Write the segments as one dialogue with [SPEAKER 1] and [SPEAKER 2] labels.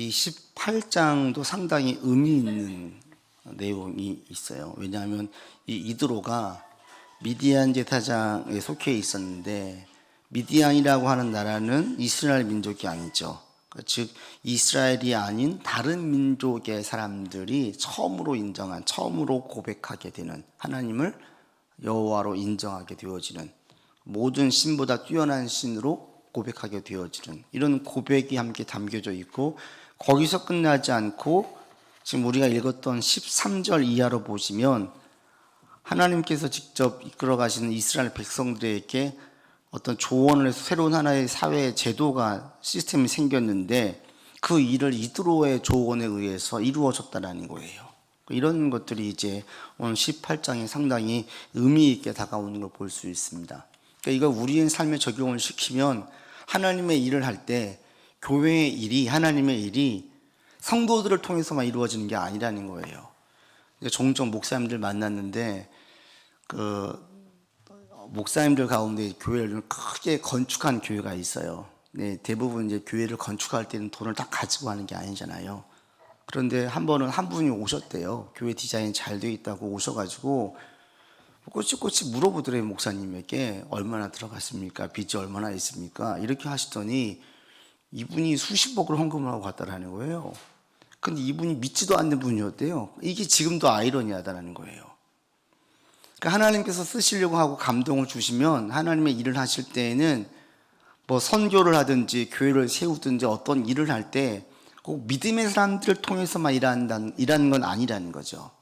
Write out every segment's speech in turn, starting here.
[SPEAKER 1] 이 18장도 상당히 의미 있는 내용이 있어요. 왜냐하면 이 이드로가 미디안 제사장에 속해 있었는데, 미디안이라고 하는 나라는 이스라엘 민족이 아니죠. 즉 이스라엘이 아닌 다른 민족의 사람들이 처음으로 고백하게 되는, 하나님을 여호와로 인정하게 되어지는, 모든 신보다 뛰어난 신으로 고백하게 되어지는 이런 고백이 함께 담겨져 있고, 거기서 끝나지 않고 지금 우리가 읽었던 13절 이하로 보시면 하나님께서 직접 이끌어 가시는 이스라엘 백성들에게 어떤 조언을 해서 새로운 하나의 사회 제도가, 시스템이 생겼는데 그 일을 이드로의 조언에 의해서 이루어졌다는 거예요. 이런 것들이 이제 오늘 18장에 상당히 의미 있게 다가오는 걸 볼 수 있습니다. 그러니까 이거 우리의 삶에 적용을 시키면 하나님의 일을 할 때 교회의 일이, 하나님의 일이 성도들을 통해서만 이루어지는 게 아니라는 거예요. 종종 목사님들 만났는데 목사님들 가운데 교회를 크게 건축한 교회가 있어요. 네, 대부분 이제 교회를 건축할 때는 돈을 다 가지고 하는 게 아니잖아요. 그런데 한 번은 한 분이 오셨대요. 교회 디자인 잘 돼 있다고 오셔가지고 꼬치꼬치 물어보더래요. 목사님에게 얼마나 들어갔습니까? 빚이 얼마나 있습니까? 이렇게 하시더니 이분이 수십억을 헌금을 하고 갔다라는 거예요. 근데 이분이 믿지도 않는 분이었대요. 이게 지금도 아이러니하다는 거예요. 그러니까 하나님께서 쓰시려고 하고 감동을 주시면 하나님의 일을 하실 때에는 뭐 선교를 하든지 교회를 세우든지 어떤 일을 할 때 꼭 믿음의 사람들을 통해서만 일하는 건 아니라는 거죠.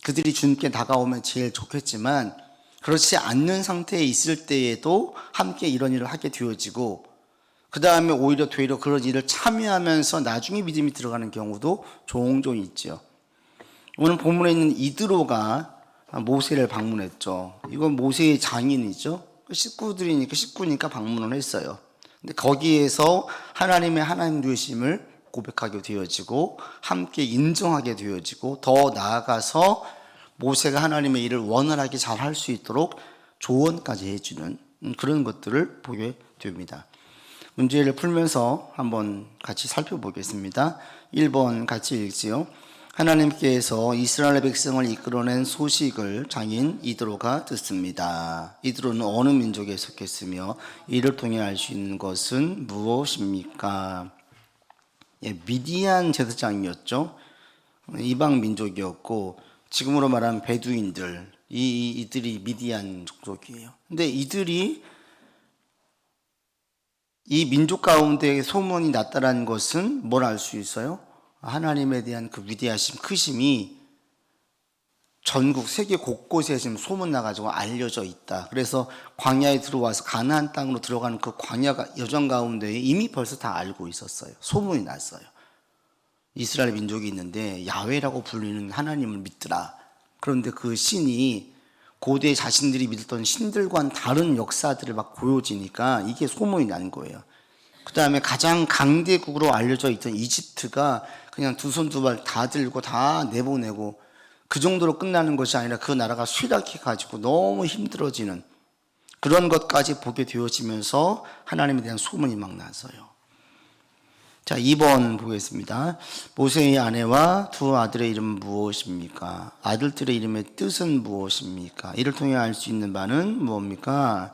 [SPEAKER 1] 그들이 주님께 다가오면 제일 좋겠지만 그렇지 않는 상태에 있을 때에도 함께 이런 일을 하게 되어지고, 그 다음에 오히려 되려 그런 일을 참여하면서 나중에 믿음이 들어가는 경우도 종종 있죠. 오늘 본문에 있는 이드로가 모세를 방문했죠. 이건 모세의 장인이죠. 식구니까 방문을 했어요. 근데 거기에서 하나님 되심을 고백하게 되어지고 함께 인정하게 되어지고, 더 나아가서 모세가 하나님의 일을 원활하게 잘 할 수 있도록 조언까지 해주는 그런 것들을 보게 됩니다. 문제를 풀면서 한번 같이 살펴보겠습니다. 1번 같이 읽지요. 하나님께서 이스라엘 백성을 이끌어낸 소식을 장인 이드로가 듣습니다. 이드로는 어느 민족에 속했으며 이를 통해 알 수 있는 것은 무엇입니까? 미디안 제사장이었죠. 이방 민족이었고, 지금으로 말하면 베두인들, 이들이 미디안 족속이에요. 근데 이들이 이 민족 가운데 소문이 났다는 것은 뭘 알 수 있어요? 하나님에 대한 그 위대하심, 크심이 전국 세계 곳곳에 지금 소문 나가지고 알려져 있다. 그래서 광야에 들어와서 가나안 땅으로 들어가는 그 광야 여정 가운데 이미 벌써 다 알고 있었어요. 소문이 났어요. 이스라엘 민족이 있는데 야훼라고 불리는 하나님을 믿더라. 그런데 그 신이 고대 자신들이 믿었던 신들과는 다른 역사들을 막 보여지니까 이게 소문이 난 거예요. 그 다음에 가장 강대국으로 알려져 있던 이집트가 그냥 두 손 두 발 다 들고 다 내보내고 그 정도로 끝나는 것이 아니라 그 나라가 쇠락해가지고 너무 힘들어지는 그런 것까지 보게 되어지면서 하나님에 대한 소문이 막 났어요. 자, 2번 보겠습니다. 모세의 아내와 두 아들의 이름은 무엇입니까? 아들들의 이름의 뜻은 무엇입니까? 이를 통해 알 수 있는 바는 무엇입니까?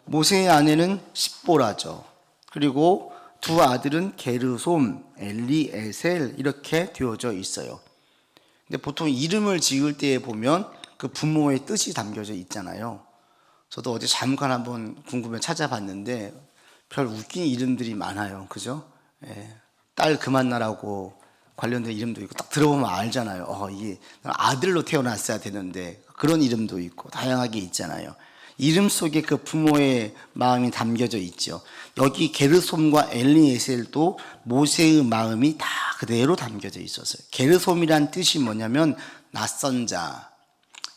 [SPEAKER 1] 모세의 아내는 십보라죠. 그리고 두 아들은 게르솜, 엘리에셀 이렇게 되어져 있어요. 근데 보통 이름을 지을 때 보면 그 부모의 뜻이 담겨져 있잖아요. 저도 어제 잠깐 한번 궁금해 찾아봤는데 별 웃긴 이름들이 많아요. 그죠? 예. 딸 그만나라고 관련된 이름도 있고, 딱 들어보면 알잖아요. 이게 아들로 태어났어야 되는데, 그런 이름도 있고 다양하게 있잖아요. 이름 속에 그 부모의 마음이 담겨져 있죠. 여기 게르솜과 엘리에셀도 모세의 마음이 다 그대로 담겨져 있었어요. 게르솜이란 뜻이 뭐냐면 낯선 자,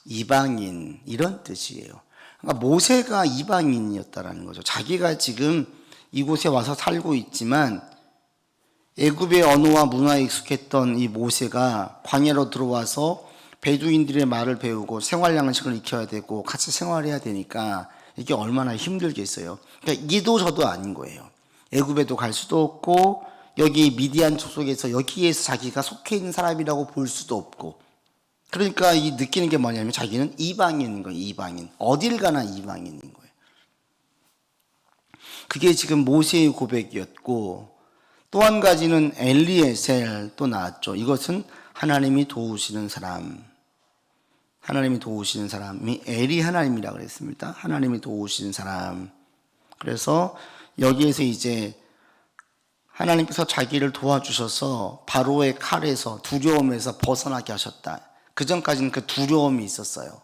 [SPEAKER 1] 이방인 이런 뜻이에요. 그러니까 모세가 이방인이었다라는 거죠. 자기가 지금 이곳에 와서 살고 있지만 애굽의 언어와 문화에 익숙했던 이 모세가 광야로 들어와서 베두인들의 말을 배우고 생활 양식을 익혀야 되고 같이 생활해야 되니까 이게 얼마나 힘들겠어요. 그러니까 이도 저도 아닌 거예요. 애굽에도 갈 수도 없고 여기 미디안 족속에서 여기에서 자기가 속해 있는 사람이라고 볼 수도 없고, 그러니까 이 느끼는 게 뭐냐면 자기는 이방인인 거예요. 이방인. 어딜 가나 이방인인 거예요. 그게 지금 모세의 고백이었고, 또 한 가지는 엘리에셀 또 나왔죠. 이것은 하나님이 도우시는 사람. 하나님이 도우시는 사람이 엘이 하나님이라고 그랬습니다. 하나님이 도우시는 사람. 그래서 여기에서 이제 하나님께서 자기를 도와주셔서 바로의 칼에서 두려움에서 벗어나게 하셨다. 그 전까지는 그 두려움이 있었어요.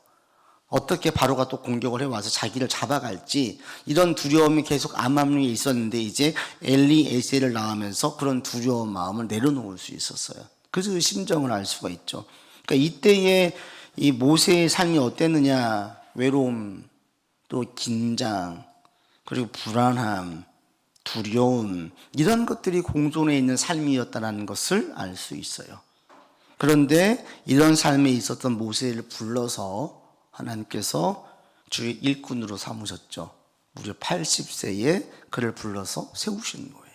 [SPEAKER 1] 어떻게 바로가 또 공격을 해와서 자기를 잡아갈지 이런 두려움이 계속 암암리에 있었는데 이제 엘리에셀을 낳으면서 그런 두려운 마음을 내려놓을 수 있었어요. 그래서 그 심정을 알 수가 있죠. 그러니까 이때의 이 모세의 삶이 어땠느냐? 외로움, 또 긴장, 그리고 불안함, 두려움, 이런 것들이 공존해 있는 삶이었다는 것을 알 수 있어요. 그런데 이런 삶에 있었던 모세를 불러서 하나님께서 주의 일꾼으로 삼으셨죠. 무려 80세에 그를 불러서 세우신 거예요.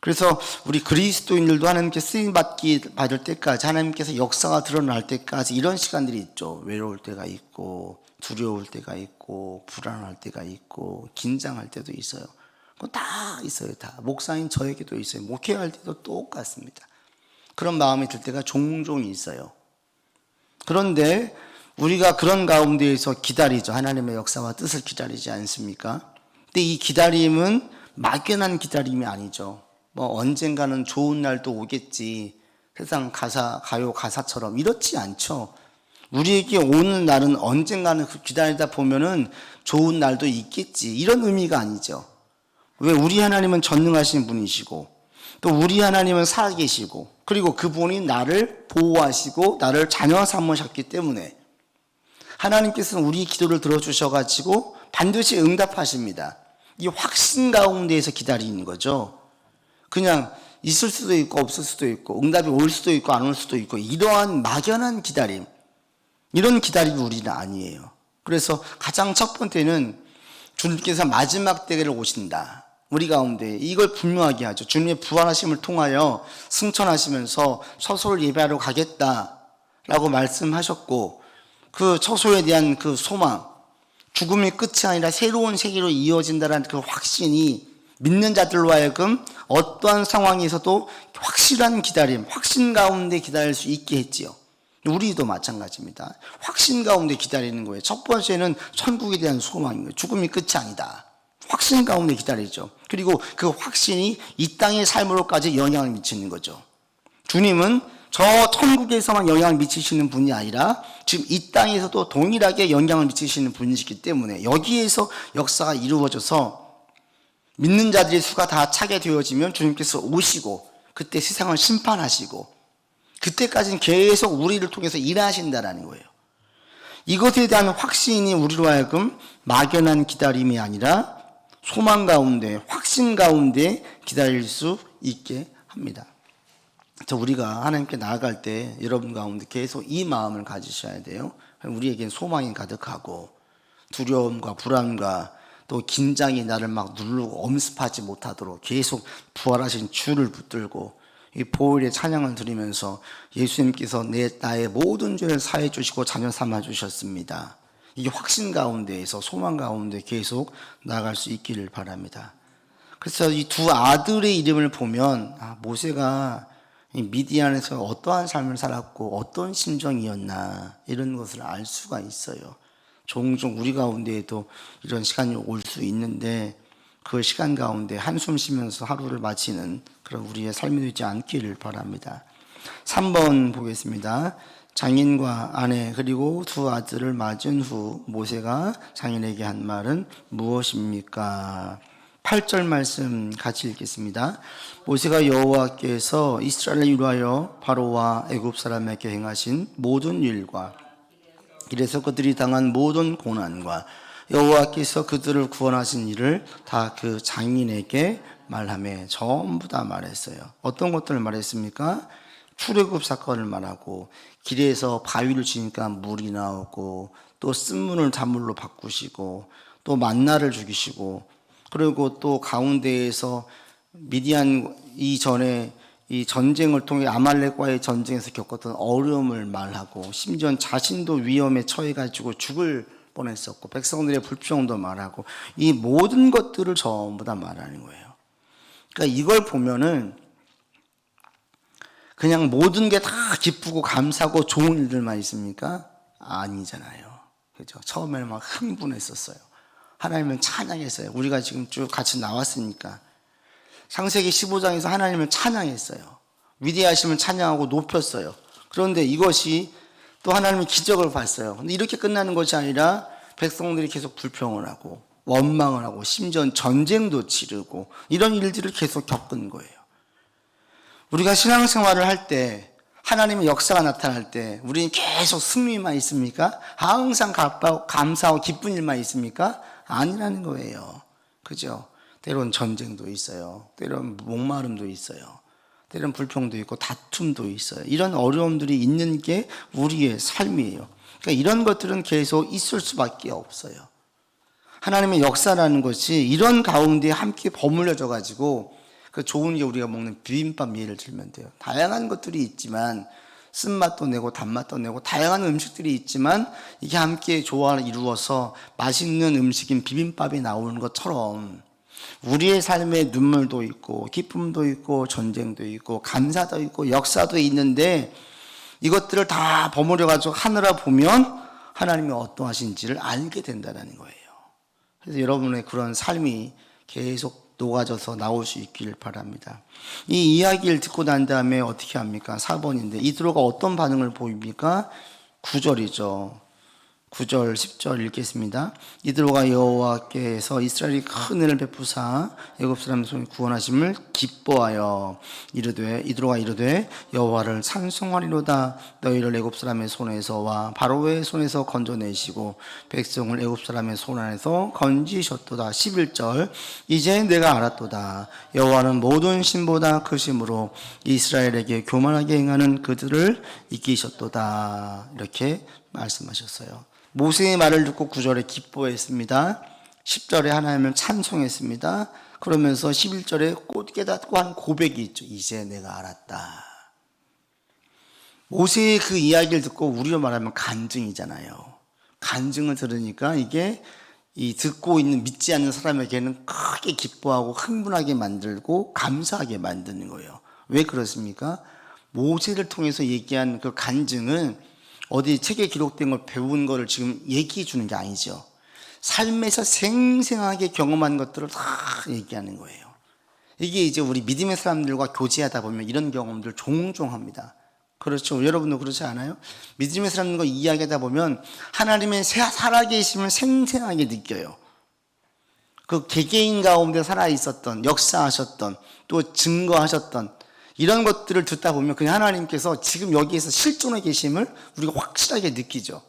[SPEAKER 1] 그래서 우리 그리스도인들도 하나님께 쓰임 받을 때까지, 하나님께서 역사가 드러날 때까지 이런 시간들이 있죠. 외로울 때가 있고, 두려울 때가 있고, 불안할 때가 있고, 긴장할 때도 있어요. 그거 다 있어요. 다. 목사인 저에게도 있어요. 목회할 때도 똑같습니다. 그런 마음이 들 때가 종종 있어요. 그런데 우리가 그런 가운데에서 기다리죠. 하나님의 역사와 뜻을 기다리지 않습니까? 근데 이 기다림은 막연한 기다림이 아니죠. 뭐 언젠가는 좋은 날도 오겠지. 세상 가요 가사처럼 이렇지 않죠. 우리에게 오는 날은 언젠가는 기다리다 보면은 좋은 날도 있겠지. 이런 의미가 아니죠. 왜? 우리 하나님은 전능하신 분이시고, 또 우리 하나님은 살아계시고, 그리고 그분이 나를 보호하시고 나를 자녀 삼으셨기 때문에 하나님께서는 우리 기도를 들어주셔가지고 반드시 응답하십니다. 이 확신 가운데에서 기다리는 거죠. 그냥 있을 수도 있고 없을 수도 있고 응답이 올 수도 있고 안 올 수도 있고 이러한 막연한 기다림, 이런 기다림이 우리는 아니에요. 그래서 가장 첫 번째는 주님께서 마지막 때를 오신다. 우리 가운데 이걸 분명하게 하죠. 주님의 부활하심을 통하여 승천하시면서 처소를 예배하러 가겠다라고 말씀하셨고, 그 처소에 대한 그 소망, 죽음의 끝이 아니라 새로운 세계로 이어진다는 그 확신이 믿는 자들로 하여금 어떠한 상황에서도 확실한 기다림, 확신 가운데 기다릴 수 있게 했지요. 우리도 마찬가지입니다. 확신 가운데 기다리는 거예요. 첫 번째는 천국에 대한 소망인 거예요. 죽음이 끝이 아니다. 확신 가운데 기다리죠. 그리고 그 확신이 이 땅의 삶으로까지 영향을 미치는 거죠. 주님은 저 천국에서만 영향을 미치시는 분이 아니라 지금 이 땅에서도 동일하게 영향을 미치시는 분이시기 때문에 여기에서 역사가 이루어져서 믿는 자들의 수가 다 차게 되어지면 주님께서 오시고 그때 세상을 심판하시고 그때까지는 계속 우리를 통해서 일하신다라는 거예요. 이것에 대한 확신이 우리로 하여금 막연한 기다림이 아니라 소망 가운데, 확신 가운데 기다릴 수 있게 합니다. 그래서 우리가 하나님께 나아갈 때 여러분 가운데 계속 이 마음을 가지셔야 돼요. 우리에겐 소망이 가득하고 두려움과 불안과 또 긴장이 나를 막 누르고 엄습하지 못하도록 계속 부활하신 주를 붙들고 이 보혈의 찬양을 드리면서 예수님께서 나의 모든 죄를 사해 주시고 자녀 삼아 주셨습니다. 이 확신 가운데에서 소망 가운데 계속 나아갈 수 있기를 바랍니다. 그래서 이 두 아들의 이름을 보면 모세가 미디안에서 어떠한 삶을 살았고 어떤 심정이었나 이런 것을 알 수가 있어요. 종종 우리 가운데에도 이런 시간이 올 수 있는데 그 시간 가운데 한숨 쉬면서 하루를 마치는 그런 우리의 삶이 되지 않기를 바랍니다. 3번 보겠습니다. 장인과 아내 그리고 두 아들을 맞은 후 모세가 장인에게 한 말은 무엇입니까? 8절 말씀 같이 읽겠습니다. 모세가 여호와께서 이스라엘을 위하여 바로와 애굽 사람에게 행하신 모든 일과 이래서 그들이 당한 모든 고난과 여호와께서 그들을 구원하신 일을 다 그 장인에게 말하며 전부 다 말했어요. 어떤 것들을 말했습니까? 출애굽 사건을 말하고 길에서 바위를 치니까 물이 나오고 또 쓴물을 단물로 바꾸시고 또 만나를 죽이시고 그리고 또 가운데에서 미디안 이전에 이 전쟁을 통해 아말렉과의 전쟁에서 겪었던 어려움을 말하고 심지어 자신도 위험에 처해가지고 죽을 뻔했었고 백성들의 불평도 말하고 이 모든 것들을 전부 다 말하는 거예요. 그러니까 이걸 보면은 그냥 모든 게 다 기쁘고 감사하고 좋은 일들만 있습니까? 아니잖아요. 그죠? 처음에는 막 흥분했었어요. 하나님을 찬양했어요. 우리가 지금 쭉 같이 나왔으니까. 창세기 15장에서 하나님을 찬양했어요. 위대하심을 찬양하고 높였어요. 그런데 이것이 또 하나님의 기적을 봤어요. 근데 이렇게 끝나는 것이 아니라 백성들이 계속 불평을 하고 원망을 하고 심지어 전쟁도 치르고 이런 일들을 계속 겪은 거예요. 우리가 신앙생활을 할 때 하나님의 역사가 나타날 때 우리는 계속 승리만 있습니까? 항상 감사하고 기쁜 일만 있습니까? 아니라는 거예요. 그죠? 때론 전쟁도 있어요. 때론 목마름도 있어요. 때론 불평도 있고 다툼도 있어요. 이런 어려움들이 있는 게 우리의 삶이에요. 그러니까 이런 것들은 계속 있을 수밖에 없어요. 하나님의 역사라는 것이 이런 가운데 함께 버무려져 가지고 그 좋은 게 우리가 먹는 비빔밥 예를 들면 돼요. 다양한 것들이 있지만 쓴맛도 내고 단맛도 내고 다양한 음식들이 있지만 이게 함께 조화를 이루어서 맛있는 음식인 비빔밥이 나오는 것처럼 우리의 삶에 눈물도 있고 기쁨도 있고 전쟁도 있고 감사도 있고 역사도 있는데 이것들을 다 버무려 가지고 하늘아 보면 하나님이 어떠하신지를 알게 된다는 거예요. 그래서 여러분의 그런 삶이 계속 녹아져서 나올 수 있기를 바랍니다. 이 이야기를 듣고 난 다음에 어떻게 합니까? 4번인데 이드로가 어떤 반응을 보입니까? 9절이죠. 9절 10절 읽겠습니다. 이드로가 여호와께서 이스라엘이 큰 은혜를 베푸사 애굽 사람의 손에 구원하심을 기뻐하여 이드로가 이르되 여호와를 찬송하리로다. 너희를 애굽 사람의 손에서와 바로의 손에서 건져내시고 백성을 애굽 사람의 손 안에서 건지셨도다. 11절 이제 내가 알았도다. 여호와는 모든 신보다 크심으로 이스라엘에게 교만하게 행하는 그들을 이기셨도다. 이렇게 말씀하셨어요. 모세의 말을 듣고 9절에 기뻐했습니다. 10절에 하나님을 찬송했습니다. 그러면서 11절에 곧 깨닫고 한 고백이 있죠. 이제 내가 알았다. 모세의 그 이야기를 듣고 우리로 말하면 간증이잖아요. 간증을 들으니까 이게 이 듣고 있는 믿지 않는 사람에게는 크게 기뻐하고 흥분하게 만들고 감사하게 만드는 거예요. 왜 그렇습니까? 모세를 통해서 얘기한 그 간증은 어디 책에 기록된 걸 배운 거를 지금 얘기해 주는 게 아니죠. 삶에서 생생하게 경험한 것들을 다 얘기하는 거예요. 이게 이제 우리 믿음의 사람들과 교제하다 보면 이런 경험들 종종 합니다. 그렇죠. 여러분도 그렇지 않아요? 믿음의 사람들과 이야기하다 보면 하나님의 살아계심을 생생하게 느껴요. 그 개개인 가운데 살아있었던, 역사하셨던, 또 증거하셨던 이런 것들을 듣다 보면 그냥 하나님께서 지금 여기에서 실존해 계심을 우리가 확실하게 느끼죠.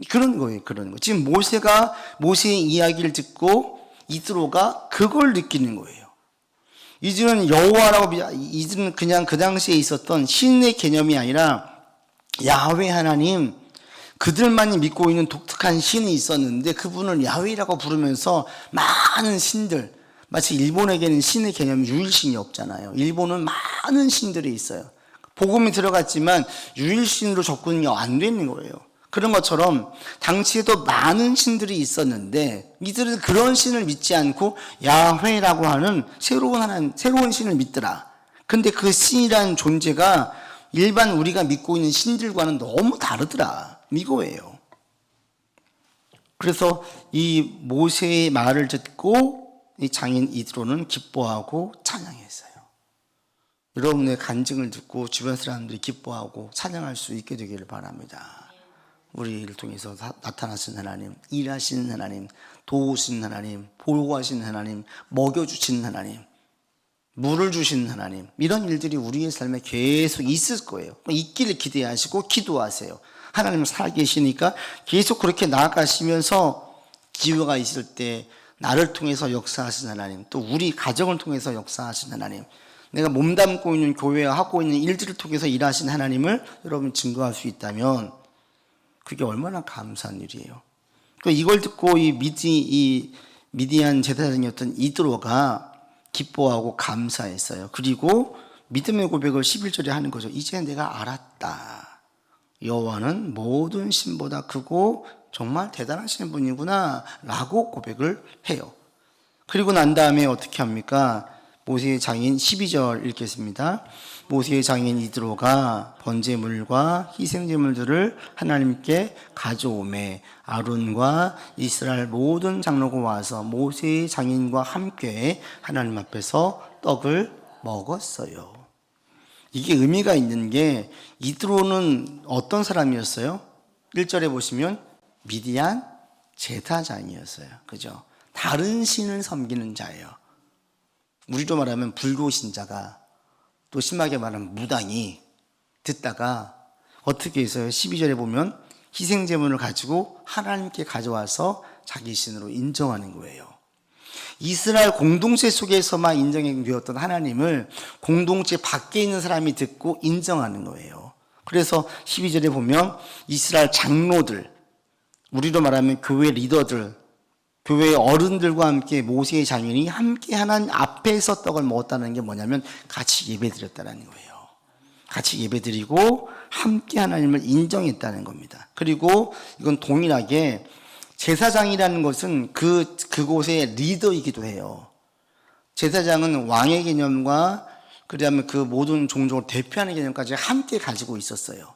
[SPEAKER 1] 그런 거예요. 그런 거. 지금 모세의 이야기를 듣고 이드로가 그걸 느끼는 거예요. 이들은 여호와라고, 이들은 그냥 그 당시에 있었던 신의 개념이 아니라 야훼 하나님, 그들만이 믿고 있는 독특한 신이 있었는데 그분을 야훼라고 부르면서 많은 신들, 마치 일본에게는 신의 개념 유일신이 없잖아요. 일본은 많은 신들이 있어요. 복음이 들어갔지만 유일신으로 접근이 안 되는 거예요. 그런 것처럼 당시에도 많은 신들이 있었는데 이들은 그런 신을 믿지 않고 야훼라고 하는 새로운 신을 믿더라. 근데 그 신이라는 존재가 일반 우리가 믿고 있는 신들과는 너무 다르더라. 이거예요. 그래서 이 모세의 말을 듣고 이 장인 이드로는 기뻐하고 찬양했어요. 여러분의 간증을 듣고 주변 사람들이 기뻐하고 찬양할 수 있게 되기를 바랍니다. 우리를 통해서 나타나신 하나님, 일하시는 하나님, 도우신 하나님, 보호하신 하나님, 먹여주신 하나님, 물을 주신 하나님, 이런 일들이 우리의 삶에 계속 있을 거예요. 있기를 기대하시고 기도하세요. 하나님 살아계시니까 계속 그렇게 나아가시면서 기회가 있을 때 나를 통해서 역사하신 하나님, 또 우리 가정을 통해서 역사하신 하나님, 내가 몸담고 있는 교회와 하고 있는 일들을 통해서 일하신 하나님을 여러분 증거할 수 있다면 그게 얼마나 감사한 일이에요. 이걸 듣고 이 미디안 제사장이었던 이드로가 기뻐하고 감사했어요. 그리고 믿음의 고백을 11절에 하는 거죠. 이제 내가 알았다. 여호와는 모든 신보다 크고 정말 대단하신 분이구나 라고 고백을 해요. 그리고 난 다음에 어떻게 합니까? 모세의 장인 12절 읽겠습니다. 모세의 장인 이드로가 번제물과 희생제물들을 하나님께 가져오매 아론과 이스라엘 모든 장로가 와서 모세의 장인과 함께 하나님 앞에서 떡을 먹었어요. 이게 의미가 있는 게 이드로는 어떤 사람이었어요? 1절에 보시면 미디안 제사장이었어요. 그죠? 다른 신을 섬기는 자예요. 우리로 말하면 불교 신자가, 또 심하게 말하면 무당이 듣다가 어떻게 해서요? 12절에 보면 희생제물을 가지고 하나님께 가져와서 자기 신으로 인정하는 거예요. 이스라엘 공동체 속에서만 인정되었던 하나님을 공동체 밖에 있는 사람이 듣고 인정하는 거예요. 그래서 12절에 보면 이스라엘 장로들, 우리로 말하면 교회 리더들, 교회의 어른들과 함께 모세의 장인이 함께 하나님 앞에서 떡을 먹었다는 게 뭐냐면 같이 예배드렸다는 거예요. 같이 예배드리고 함께 하나님을 인정했다는 겁니다. 그리고 이건 동일하게 제사장이라는 것은 그곳의 리더이기도 해요. 제사장은 왕의 개념과 그다음에 그 모든 종족을 대표하는 개념까지 함께 가지고 있었어요.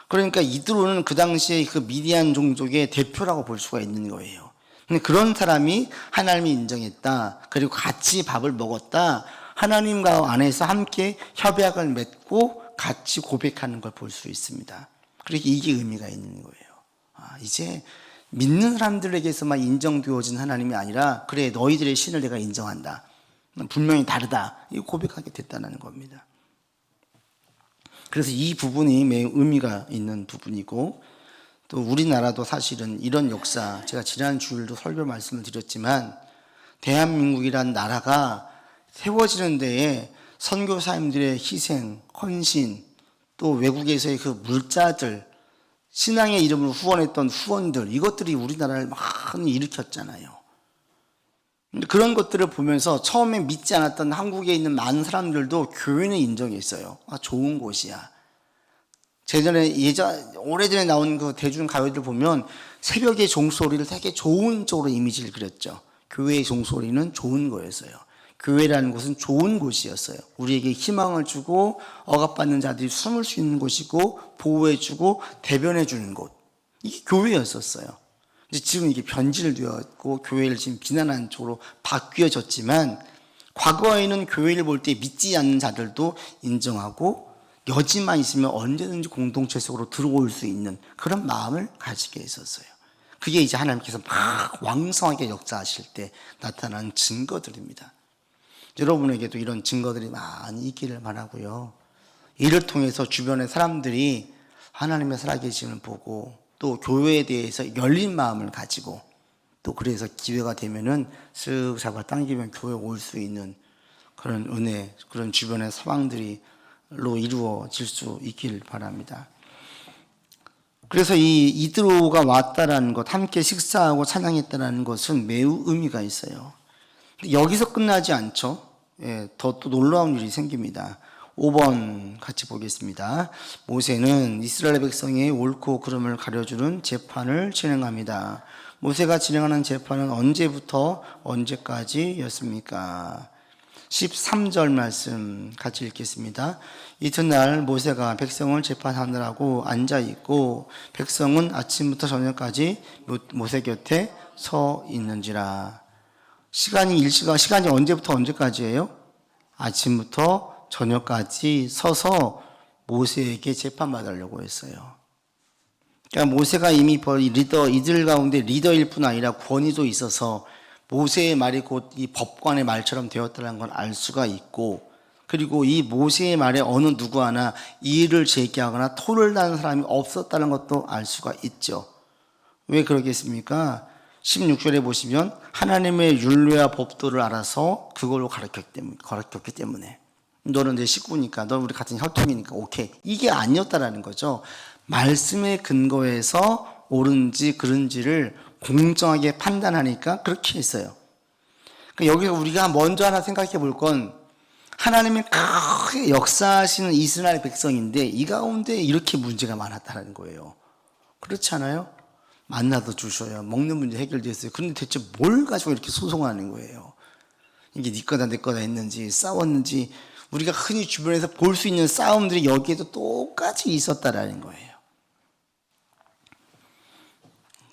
[SPEAKER 1] 그러니까 이드로는 그 당시에 그 미디안 종족의 대표라고 볼 수가 있는 거예요. 근데 그런 사람이 하나님이 인정했다. 그리고 같이 밥을 먹었다. 하나님과 안에서 함께 협약을 맺고 같이 고백하는 걸 볼 수 있습니다. 그렇게 이게 의미가 있는 거예요. 이제 믿는 사람들에게서만 인정되어진 하나님이 아니라 그래 너희들의 신을 내가 인정한다. 분명히 다르다. 이거 고백하게 됐다는 겁니다. 그래서 이 부분이 매우 의미가 있는 부분이고 또 우리나라도 사실은 이런 역사, 제가 지난 주일도 설교 말씀을 드렸지만 대한민국이란 나라가 세워지는 데에 선교사님들의 희생, 헌신, 또 외국에서의 그 물자들, 신앙의 이름으로 후원했던 후원들, 이것들이 우리나라를 많이 일으켰잖아요. 그런 것들을 보면서 처음에 믿지 않았던 한국에 있는 많은 사람들도 교회는 인정했어요. 좋은 곳이야. 오래전에 나온 그 대중 가요들 보면 새벽의 종소리를 되게 좋은 쪽으로 이미지를 그렸죠. 교회의 종소리는 좋은 거였어요. 교회라는 곳은 좋은 곳이었어요. 우리에게 희망을 주고 억압받는 자들이 숨을 수 있는 곳이고 보호해주고 대변해주는 곳. 이게 교회였었어요. 지금 이게 변질되었고 교회를 지금 비난하는 쪽으로 바뀌어졌지만 과거에는 교회를 볼 때 믿지 않는 자들도 인정하고 여지만 있으면 언제든지 공동체 속으로 들어올 수 있는 그런 마음을 가지게 했었어요. 그게 이제 하나님께서 막 왕성하게 역사하실 때 나타난 증거들입니다. 여러분에게도 이런 증거들이 많이 있기를 바라고요. 이를 통해서 주변의 사람들이 하나님의 살아계심을 보고 또 교회에 대해서 열린 마음을 가지고 또 그래서 기회가 되면은 쓱 잡아 당기면 교회에 올 수 있는 그런 은혜, 그런 주변의 상황들로 이루어질 수 있길 바랍니다. 그래서 이 이드로가 왔다라는 것, 함께 식사하고 찬양했다라는 것은 매우 의미가 있어요. 여기서 끝나지 않죠. 더 또 놀라운 일이 생깁니다. 5번 같이 보겠습니다. 모세는 이스라엘 백성의 옳고 그름을 가려주는 재판을 진행합니다. 모세가 진행하는 재판은 언제부터 언제까지였습니까? 13절 말씀 같이 읽겠습니다. 이튿날 모세가 백성을 재판하느라고 앉아있고 백성은 아침부터 저녁까지 모세 곁에 서 있는지라. 시간이 언제부터 언제까지예요? 아침부터 저녁까지 서서 모세에게 재판받으려고 했어요. 그러니까 모세가 이미 이들 가운데 리더일 뿐 아니라 권위도 있어서 모세의 말이 곧 이 법관의 말처럼 되었다는 걸 알 수가 있고, 그리고 이 모세의 말에 어느 누구 하나 이의를 제기하거나 토를 다는 사람이 없었다는 것도 알 수가 있죠. 왜 그러겠습니까? 16절에 보시면 하나님의 율례와 법도를 알아서 그걸로 가르쳤기 때문에 너는 내 식구니까, 너는 우리 같은 혈통이니까 오케이, 이게 아니었다라는 거죠. 말씀에 근거해서 옳은지 그른지를 공정하게 판단하니까 그렇게 했어요. 그러니까 여기서 우리가 먼저 하나 생각해 볼 건 하나님이 크게 역사하시는 이스라엘 백성인데 이 가운데 이렇게 문제가 많았다는 거예요. 그렇지 않아요? 만나도 주셔요. 먹는 문제 해결됐어요. 그런데 대체 뭘 가지고 이렇게 소송하는 거예요? 이게 네 거다 내 거다 했는지 싸웠는지 우리가 흔히 주변에서 볼 수 있는 싸움들이 여기에도 똑같이 있었다라는 거예요.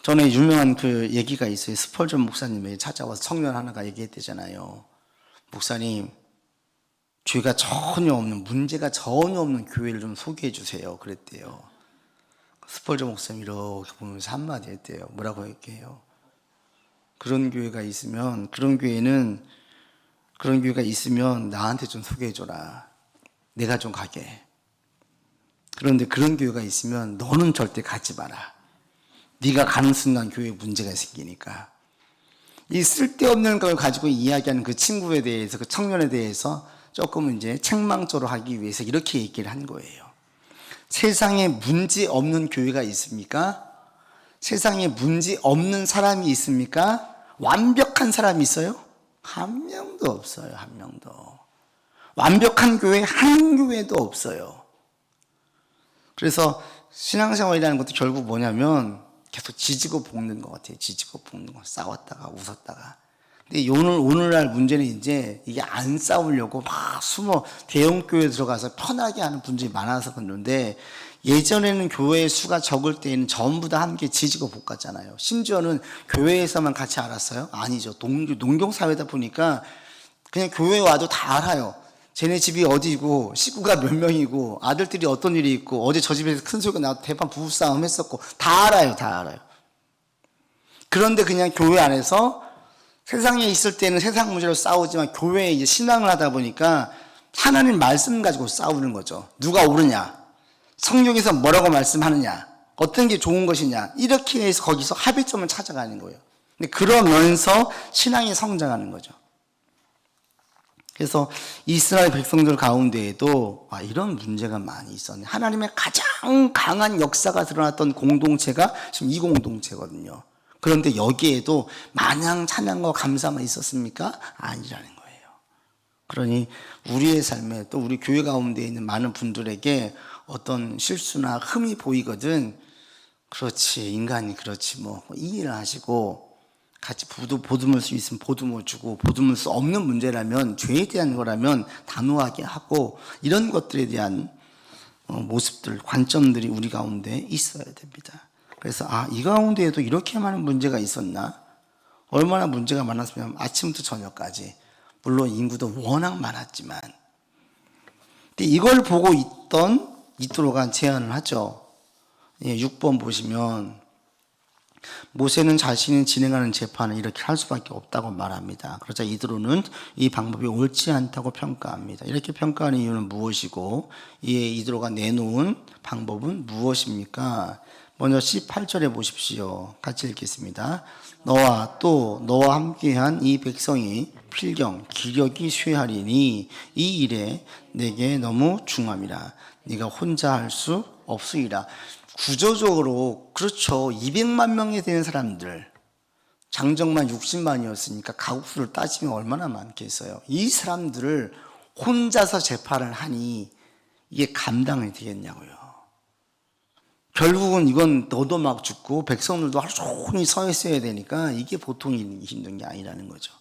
[SPEAKER 1] 전에 유명한 그 얘기가 있어요. 스펄전 목사님이 찾아와서 청년 하나가 얘기했대잖아요. 목사님, 죄가 전혀 없는, 문제가 전혀 없는 교회를 좀 소개해 주세요. 그랬대요. 스펄전 목사님이 이렇게 보면서 한마디 했대요. 뭐라고 할게요? 그런 교회가 있으면, 그런 교회가 있으면 나한테 좀 소개해 줘라. 내가 좀 가게. 그런데 그런 교회가 있으면 너는 절대 가지 마라. 네가 가는 순간 교회에 문제가 생기니까. 이 쓸데없는 걸 가지고 이야기하는 그 친구에 대해서, 그 청년에 대해서 조금 이제 책망조로 하기 위해서 이렇게 얘기를 한 거예요. 세상에 문제 없는 교회가 있습니까? 세상에 문제 없는 사람이 있습니까? 완벽한 사람이 있어요? 한 명도 없어요. 한 명도. 완벽한 교회 한 교회도 없어요. 그래서 신앙생활이라는 것도 결국 뭐냐면 계속 지지고 볶는 것 같아요. 지지고 볶는 거. 싸웠다가 웃었다가. 근데 오늘날 문제는 이제 이게 안 싸우려고 막 숨어 대형 교회에 들어가서 편하게 하는 분들이 많아서 그런데 예전에는 교회 수가 적을 때에는 전부 다 함께 지지고 볶았잖아요. 심지어는 교회에서만 같이 알았어요? 아니죠. 농경사회다 보니까 그냥 교회에 와도 다 알아요. 쟤네 집이 어디고 식구가 몇 명이고 아들들이 어떤 일이 있고 어제 저 집에서 큰 소리가 나고 대판 부부싸움 했었고 다 알아요. 다 알아요. 그런데 그냥 교회 안에서 세상에 있을 때는 세상 문제로 싸우지만 교회에 이제 신앙을 하다 보니까 하나님 말씀 가지고 싸우는 거죠. 누가 옳으냐? 성경에서 뭐라고 말씀하느냐? 어떤 게 좋은 것이냐? 이렇게 해서 거기서 합의점을 찾아가는 거예요. 근데 그러면서 신앙이 성장하는 거죠. 그래서 이스라엘 백성들 가운데에도 이런 문제가 많이 있었네. 하나님의 가장 강한 역사가 드러났던 공동체가 지금 이 공동체거든요. 그런데 여기에도 마냥 찬양과 감사만 있었습니까? 아니라는 거예요. 그러니 우리의 삶에 또 우리 교회 가운데 있는 많은 분들에게 어떤 실수나 흠이 보이거든. 그렇지, 인간이 그렇지 뭐 이 일을 하시고 같이 보듬을 수 있으면 보듬어 주고 보듬을 수 없는 문제라면 죄에 대한 거라면 단호하게 하고 이런 것들에 대한 모습들, 관점들이 우리 가운데 있어야 됩니다. 그래서 이 가운데에도 이렇게 많은 문제가 있었나? 얼마나 문제가 많았으면 아침부터 저녁까지. 물론 인구도 워낙 많았지만 근데 이걸 보고 이토록한 제안을 하죠. 6번 보시면 모세는 자신이 진행하는 재판을 이렇게 할 수밖에 없다고 말합니다. 그러자 이드로는 이 방법이 옳지 않다고 평가합니다. 이렇게 평가하는 이유는 무엇이고 이드로가 내놓은 방법은 무엇입니까? 먼저 18절에 보십시오. 같이 읽겠습니다. 너와 또 너와 함께한 이 백성이 필경 기력이 쇠하리니 이 일에 내게 너무 중함이라. 네가 혼자 할 수 없으리라. 구조적으로 그렇죠. 200만 명이 되는 사람들, 장정만 60만이었으니까 가국수를 따지면 얼마나 많겠어요. 이 사람들을 혼자서 재판을 하니 이게 감당이 되겠냐고요. 결국은 이건 너도 막 죽고 백성들도 하루 종일 서 있어야 되니까 이게 보통 힘든 게 아니라는 거죠.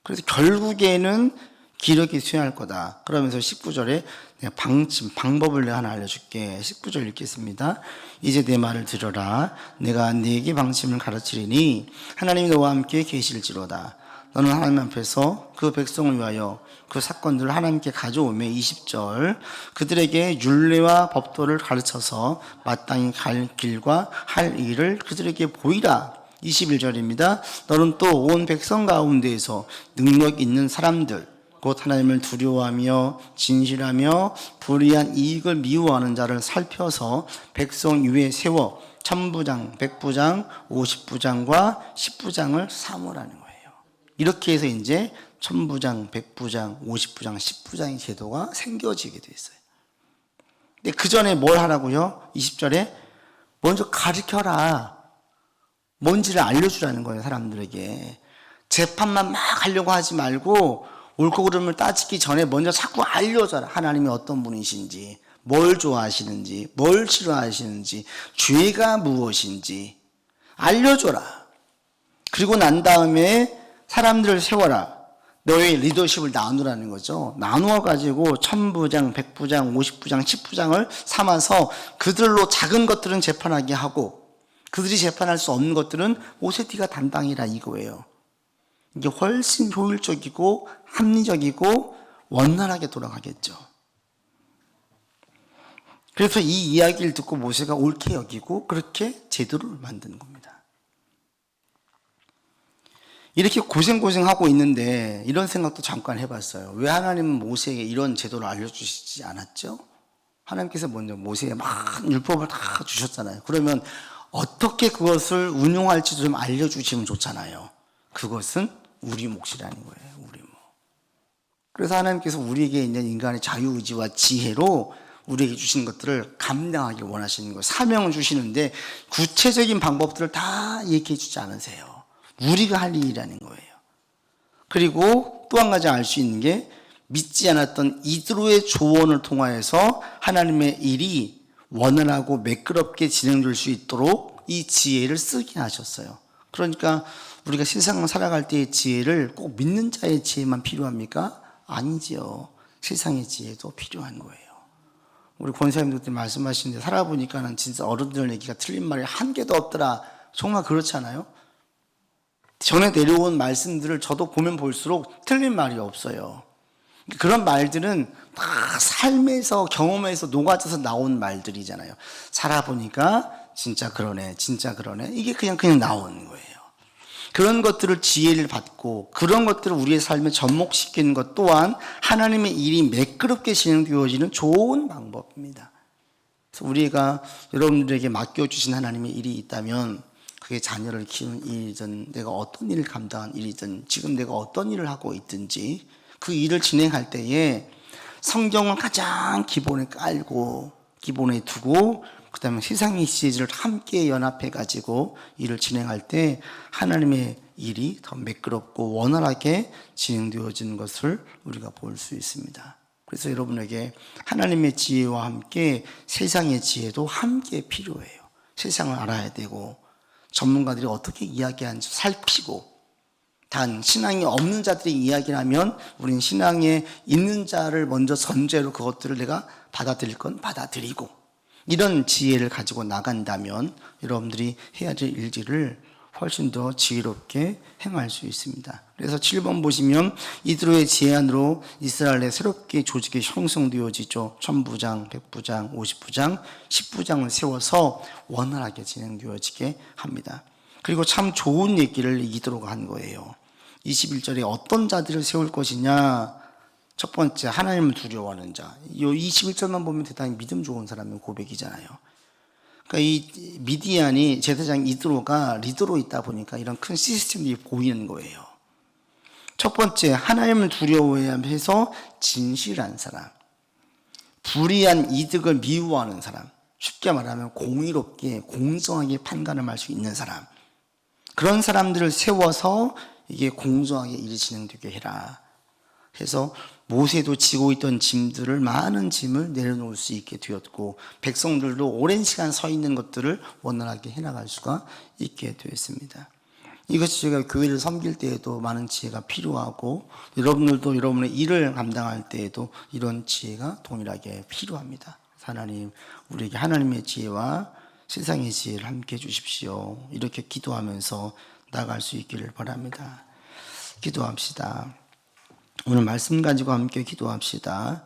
[SPEAKER 1] 그래서 결국에는 기력이 쇠할 거다. 그러면서 19절에 내가 방법을 내가 하나 알려줄게. 19절 읽겠습니다. 이제 내 말을 들어라. 내가 네게 방침을 가르치리니 하나님이 너와 함께 계실지로다. 너는 하나님 앞에서 그 백성을 위하여 그 사건들을 하나님께 가져오며 20절 그들에게 율례와 법도를 가르쳐서 마땅히 갈 길과 할 일을 그들에게 보이라. 21절입니다. 너는 또 온 백성 가운데에서 능력 있는 사람들 곧 하나님을 두려워하며 진실하며 불의한 이익을 미워하는 자를 살펴서 백성 위에 세워 천부장, 백부장, 50부장과 10부장을 삼으라는 거예요. 이렇게 해서 이제 천부장, 백부장, 50부장, 10부장의 제도가 생겨지게 돼 있어요. 근데 그 전에 뭘 하라고요? 20절에 먼저 가르쳐라. 뭔지를 알려주라는 거예요, 사람들에게. 재판만 막 하려고 하지 말고 옳고 그름을 따지기 전에 먼저 자꾸 알려줘라. 하나님이 어떤 분이신지, 뭘 좋아하시는지, 뭘 싫어하시는지, 죄가 무엇인지 알려줘라. 그리고 난 다음에 사람들을 세워라. 너의 리더십을 나누라는 거죠. 나누어가지고 1000부장, 100부장, 50부장, 10부장을 삼아서 그들로 작은 것들은 재판하게 하고 그들이 재판할 수 없는 것들은 오세티가 담당이라 이거예요. 이게 훨씬 효율적이고 합리적이고 원활하게 돌아가겠죠. 그래서 이 이야기를 듣고 모세가 옳게 여기고 그렇게 제도를 만드는 겁니다. 이렇게 고생하고 있는데 이런 생각도 잠깐 해봤어요. 왜 하나님은 모세에게 이런 제도를 알려주시지 않았죠? 하나님께서 먼저 모세에게 막 율법을 다 주셨잖아요. 그러면 어떻게 그것을 운용할지도 좀 알려주시면 좋잖아요. 그것은 우리 몫이라는 거예요. 우리 몫. 그래서 하나님께서 우리에게 있는 인간의 자유의지와 지혜로 우리에게 주신 것들을 감당하길 원하시는 거예요. 사명을 주시는데 구체적인 방법들을 다 얘기해 주지 않으세요. 우리가 할 일이라는 거예요. 그리고 또 한 가지 알 수 있는 게 믿지 않았던 이드로의 조언을 통하여서 하나님의 일이 원활하고 매끄럽게 진행될 수 있도록 이 지혜를 쓰게 하셨어요. 그러니까 우리가 세상을 살아갈 때의 지혜를 꼭 믿는 자의 지혜만 필요합니까? 아니지요. 세상의 지혜도 필요한 거예요. 우리 권사님들 말씀하시는데 살아보니까는 진짜 어른들 얘기가 틀린 말이 한 개도 없더라. 정말 그렇지 않아요? 전에 내려온 말씀들을 저도 보면 볼수록 틀린 말이 없어요. 그런 말들은 다 삶에서 경험에서 녹아져서 나온 말들이잖아요. 살아보니까 진짜 그러네, 진짜 그러네. 이게 그냥 나오는 거예요. 그런 것들을 지혜를 받고 그런 것들을 우리의 삶에 접목시키는 것 또한 하나님의 일이 매끄럽게 진행되어지는 좋은 방법입니다. 그래서 우리가 여러분들에게 맡겨주신 하나님의 일이 있다면 그게 자녀를 키우는 일이든 내가 어떤 일을 감당한 일이든 지금 내가 어떤 일을 하고 있든지 그 일을 진행할 때에 성경을 가장 기본에 깔고 기본에 두고 그 다음에 세상의 지혜를 함께 연합해 가지고 일을 진행할 때 하나님의 일이 더 매끄럽고 원활하게 진행되어지는 것을 우리가 볼 수 있습니다. 그래서 여러분에게 하나님의 지혜와 함께 세상의 지혜도 함께 필요해요. 세상을 알아야 되고 전문가들이 어떻게 이야기하는지 살피고 단 신앙이 없는 자들이 이야기를 하면 우리는 신앙에 있는 자를 먼저 전제로 그것들을 내가 받아들일 건 받아들이고 이런 지혜를 가지고 나간다면 여러분들이 해야 될 일들을 훨씬 더 지혜롭게 행할 수 있습니다. 그래서 7번 보시면 이드로의 제안으로 이스라엘의 새롭게 조직이 형성되어지죠. 1000부장, 100부장, 50부장, 10부장을 세워서 원활하게 진행되어지게 합니다. 그리고 참 좋은 얘기를 이드로가 한 거예요. 21절에 어떤 자들을 세울 것이냐. 첫 번째 하나님을 두려워하는 자. 이 21절만 보면 대단히 믿음 좋은 사람의 고백이잖아요. 그러니까 이 미디안이 제사장 이드로가 리더로 있다 보니까 이런 큰 시스템이 보이는 거예요. 첫 번째 하나님을 두려워해서 진실한 사람, 불이한 이득을 미워하는 사람, 쉽게 말하면 공의롭게 공정하게 판단을 할 수 있는 사람, 그런 사람들을 세워서 이게 공정하게 일이 진행되게 해라 해서 모세도 지고 있던 짐들을 많은 짐을 내려놓을 수 있게 되었고 백성들도 오랜 시간 서 있는 것들을 원활하게 해나갈 수가 있게 되었습니다. 이것이 제가 교회를 섬길 때에도 많은 지혜가 필요하고 여러분들도 여러분의 일을 감당할 때에도 이런 지혜가 동일하게 필요합니다. 하나님 우리에게 하나님의 지혜와 세상의 지혜를 함께 주십시오. 이렇게 기도하면서 나아갈 수 있기를 바랍니다. 기도합시다. 오늘 말씀 가지고 함께 기도합시다.